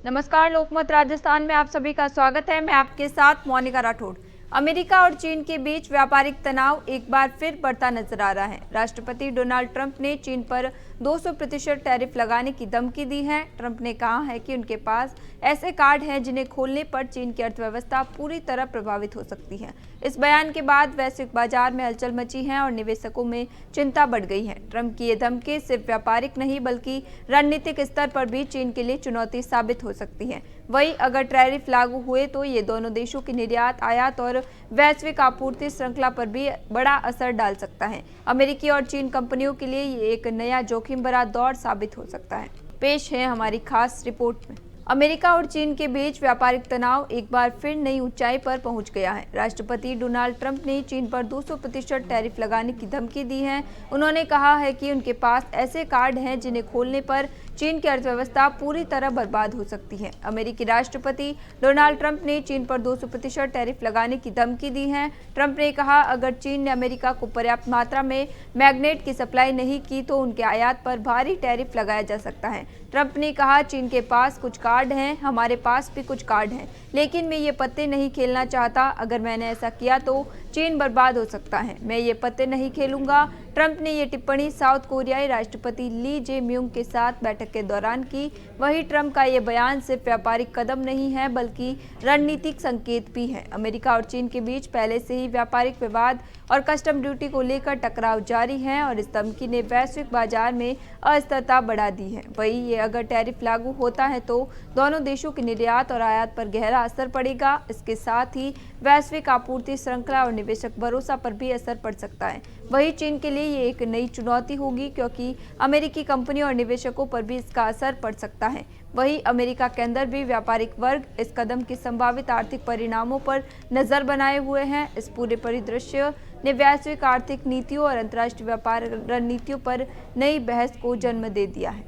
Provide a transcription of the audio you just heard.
नमस्कार, लोकमत राजस्थान में आप सभी का स्वागत है। मैं आपके साथ मोनिका राठौड़। अमेरिका और चीन के बीच व्यापारिक तनाव एक बार फिर बढ़ता नजर आ रहा है। राष्ट्रपति डोनाल्ड ट्रंप ने चीन पर 200% टैरिफ लगाने की धमकी दी है। ट्रंप ने कहा है कि उनके पास ऐसे कार्ड हैं जिन्हें खोलने पर चीन की अर्थव्यवस्था पूरी तरह प्रभावित हो सकती है। इस बयान के बाद वैश्विक बाजार में हलचल मची है और निवेशकों में चिंता बढ़ गई है। ट्रंप की ये धमकी सिर्फ व्यापारिक नहीं बल्कि रणनीतिक स्तर पर भी चीन के लिए चुनौती साबित हो सकती है। वहीं अगर टैरिफ लागू हुए तो ये दोनों देशों की निर्यात, आयात और वैश्विक आपूर्ति श्रृंखला पर भी बड़ा असर डाल सकता है। अमेरिकी और चीन कंपनियों के लिए ये एक नया जोखिम भरा दौर साबित हो सकता है। पेश है हमारी खास रिपोर्ट में। अमेरिका और चीन के बीच व्यापारिक तनाव एक बार फिर नई ऊंचाई पर पहुंच गया है। राष्ट्रपति डोनाल्ड ट्रंप ने चीन पर 200% टैरिफ लगाने की धमकी दी है। उन्होंने कहा है कि उनके पास ऐसे कार्ड हैं जिन्हें खोलने पर चीन की अर्थव्यवस्था पूरी तरह बर्बाद हो सकती है। अमेरिकी राष्ट्रपति डोनाल्ड ट्रंप ने चीन पर 200% टैरिफ लगाने की धमकी दी है। ट्रंप ने कहा, अगर चीन ने अमेरिका को पर्याप्त मात्रा में मैग्नेट की सप्लाई नहीं की तो उनके आयात पर भारी टैरिफ लगाया जा सकता है। ट्रंप ने कहा, चीन के पास कुछ कार्ड हैं, हमारे पास भी कुछ कार्ड हैं, लेकिन मैं ये पत्ते नहीं खेलना चाहता। अगर मैंने ऐसा किया तो चीन बर्बाद हो सकता है। मैं ये पत्ते नहीं खेलूंगा। ट्रंप ने ये टिप्पणी साउथ कोरियाई राष्ट्रपति ली जे म्यूंग के साथ बैठक के दौरान की। वहीं ट्रंप का ये बयान सिर्फ व्यापारिक कदम नहीं है बल्कि रणनीतिक संकेत भी है। अमेरिका और चीन के बीच पहले से ही व्यापारिक विवाद और कस्टम ड्यूटी को लेकर टकराव जारी है और इस धमकी ने वैश्विक बाजार में अस्थिरता बढ़ा दी है। वहीं ये अगर टैरिफ लागू होता है तो दोनों देशों की निर्यात और आयात पर गहरा असर पड़ेगा। इसके साथ ही वैश्विक आपूर्ति श्रृंखला और निवेशक भरोसा पर भी असर पड़ सकता है। वहीं चीन के लिए ये एक नई चुनौती होगी क्योंकि अमेरिकी कंपनियों और निवेशकों पर भी इसका असर पड़ सकता है। वहीं अमेरिका के अंदर भी व्यापारिक वर्ग इस कदम के संभावित आर्थिक परिणामों पर नजर बनाए हुए हैं। इस पूरे परिदृश्य ने वैश्विक आर्थिक नीतियों और अंतर्राष्ट्रीय व्यापार रणनीतियों पर नई बहस को जन्म दे दिया है।